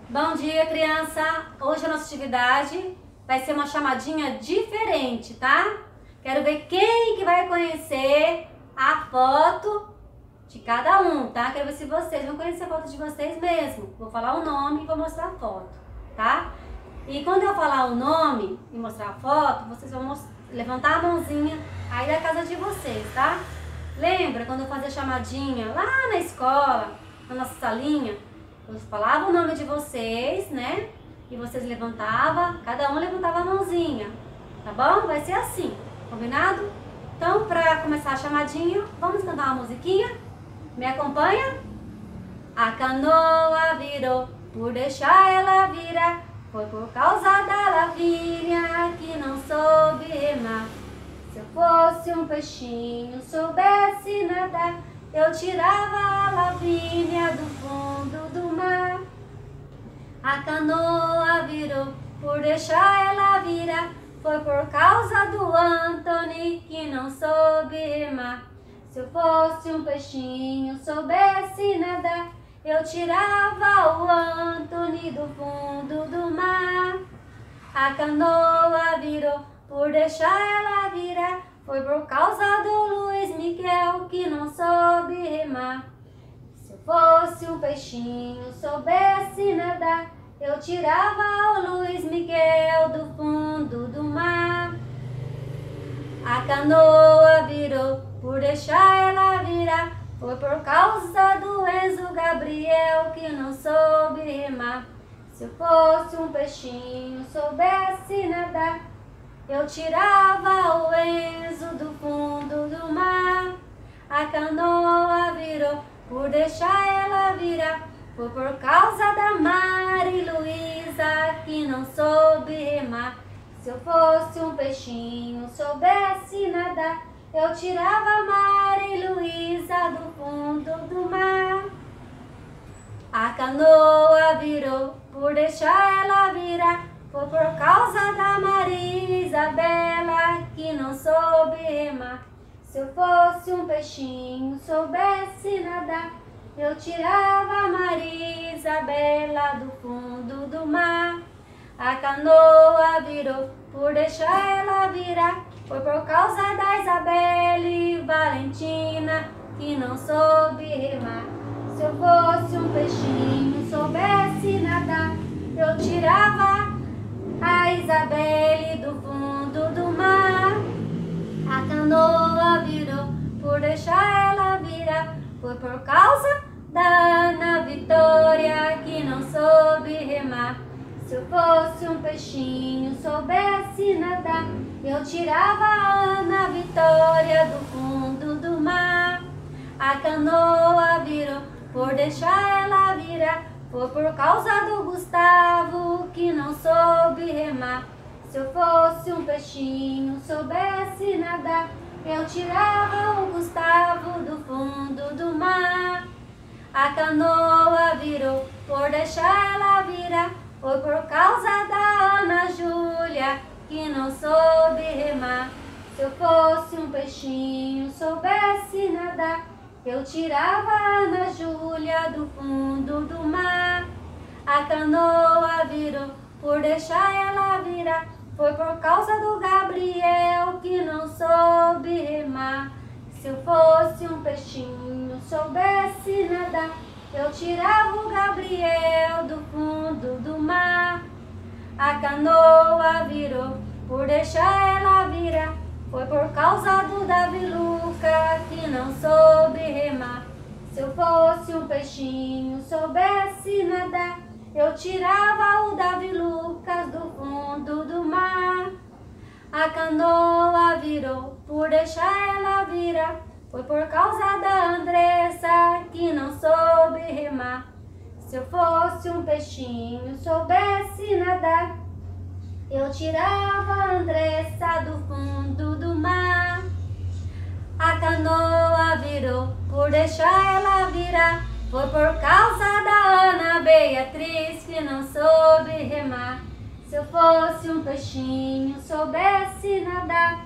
Bom dia, criança! Hoje a nossa atividade vai ser uma chamadinha diferente, tá? Quero ver quem que vai conhecer a foto de cada um, tá? Quero ver se vocês vão conhecer a foto de vocês mesmo. Vou falar o nome e vou mostrar a foto, tá? E quando eu falar o nome e mostrar a foto, vocês vão levantar a mãozinha aí da casa de vocês, tá? Lembra quando eu fazia chamadinha lá na escola, na nossa salinha? Eu falava o nome de vocês, né? E vocês levantavam, cada um levantava a mãozinha, tá bom? Vai ser assim, combinado? Então, pra começar a chamadinha, vamos cantar uma musiquinha? Me acompanha? A canoa virou, por deixar ela virar, foi por causa da Lavínia que não soube remar. Se eu fosse um peixinho, soubesse nadar, eu tirava a Lavínia do fundo do mar. A canoa virou, por deixar ela virar, foi por causa do Antony que não soube remar. Se eu fosse um peixinho, soubesse nadar, eu tirava o Antony do fundo do mar. A canoa virou, por deixar ela virar, foi por causa do Luiz Miguel que não soube remar. Se eu fosse um peixinho, soubesse nadar, eu tirava o Luiz Miguel do fundo do mar. A canoa virou, por deixar ela virar, foi por causa do Enzo Gabriel que não soube remar. Se eu fosse um peixinho, soubesse nadar, eu tirava o Enzo do fundo do mar. A canoa virou, por deixar ela virar, foi por causa da Mari Luísa que não soube remar. Se eu fosse um peixinho, soubesse nadar, eu tirava a Mari Luísa do fundo do mar. A canoa virou, por deixar ela virar, foi por causa da Maria Isabela que não soube remar. Se eu fosse um peixinho, soubesse nadar, eu tirava a Maria Isabela do fundo do mar. A canoa virou, por deixar ela virar, foi por causa da Isabelle Valentina que não soube remar. Se eu fosse um peixinho, soubesse nadar, eu tirava a Isabelle do fundo do mar. A canoa virou, por deixar ela virar, foi por causa da Ana Vitória que não soube remar. Se eu fosse um peixinho, soubesse nadar, eu tirava a Ana Vitória do fundo do mar. A canoa virou, por deixar ela virar, foi por causa do Gustavo que não soube remar. Se eu fosse um peixinho, soubesse nadar, eu tirava o Gustavo do fundo do mar. A canoa virou, por deixar ela virar, foi por causa da Ana Júlia que não soube remar. Se eu fosse um peixinho, soubesse nadar, eu tirava a Ana Júlia do fundo do mar. A canoa virou, por deixar ela virar, foi por causa do Gabriel que não soube remar. Se eu fosse um peixinho, soubesse nadar, eu tirava o Gabriel do fundo do mar. A canoa virou, por deixar ela virar, foi por causa do Davi Luca que não soube remar. Se eu fosse um peixinho, soubesse nadar, eu tirava o Davi Lucas do fundo do mar. A canoa virou, por deixar ela virar, foi por causa da Andressa que não soube remar. Se eu fosse um peixinho, soubesse nadar, eu tirava a Andressa do fundo do mar. A canoa virou, por deixar ela virar, foi por causa da Ana Beatriz que não soube remar. Se eu fosse um peixinho, soubesse nadar,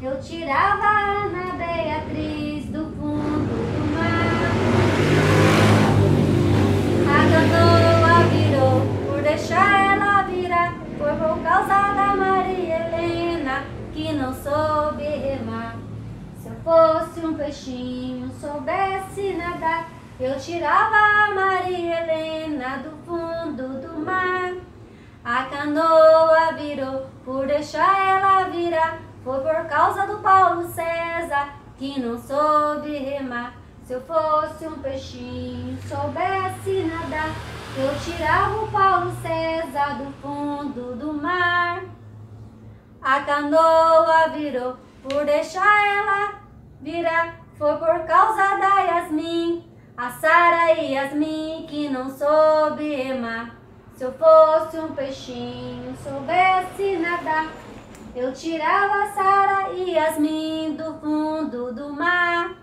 eu tirava a Ana Beatriz do fundo do mar. A canoa virou, não soube remar. Se eu fosse um peixinho, soubesse nadar, eu tirava a Maria Helena do fundo do mar. A canoa virou por deixar ela virar, foi por causa do Paulo César que não soube remar. Se eu fosse um peixinho, soubesse nadar, eu tirava o Paulo César do fundo do mar. A canoa virou por deixar ela virar, foi por causa da Yasmin, a Sara e Yasmin que não soube remar. Se eu fosse um peixinho, soubesse nadar, eu tirava a Sara e Yasmin do fundo do mar.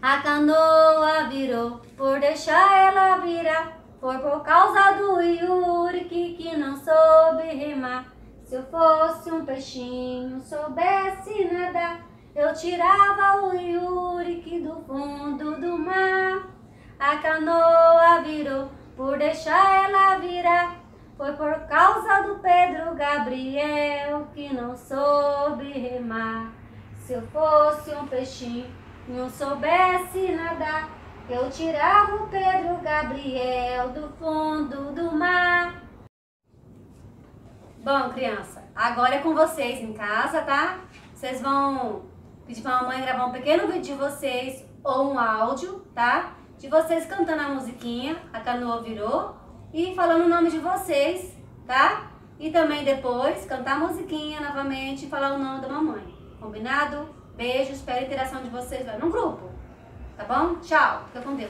A canoa virou por deixar ela virar, foi por causa do Yuri que não soube remar. Se eu fosse um peixinho, soubesse nadar, eu tirava o Yuri do fundo do mar. A canoa virou por deixar ela virar, foi por causa do Pedro Gabriel que não soube remar. Se eu fosse um peixinho, não soubesse nadar, eu tirava o Pedro Gabriel do fundo do mar. Bom, criança, agora é com vocês em casa, tá? Vocês vão pedir pra mamãe gravar um pequeno vídeo de vocês ou um áudio, tá? De vocês cantando a musiquinha, a canoa virou, e falando o nome de vocês, tá? E também depois cantar a musiquinha novamente e falar o nome da mamãe. Combinado? Beijo, espero a interação de vocês lá no grupo. Tá bom? Tchau, fica com Deus.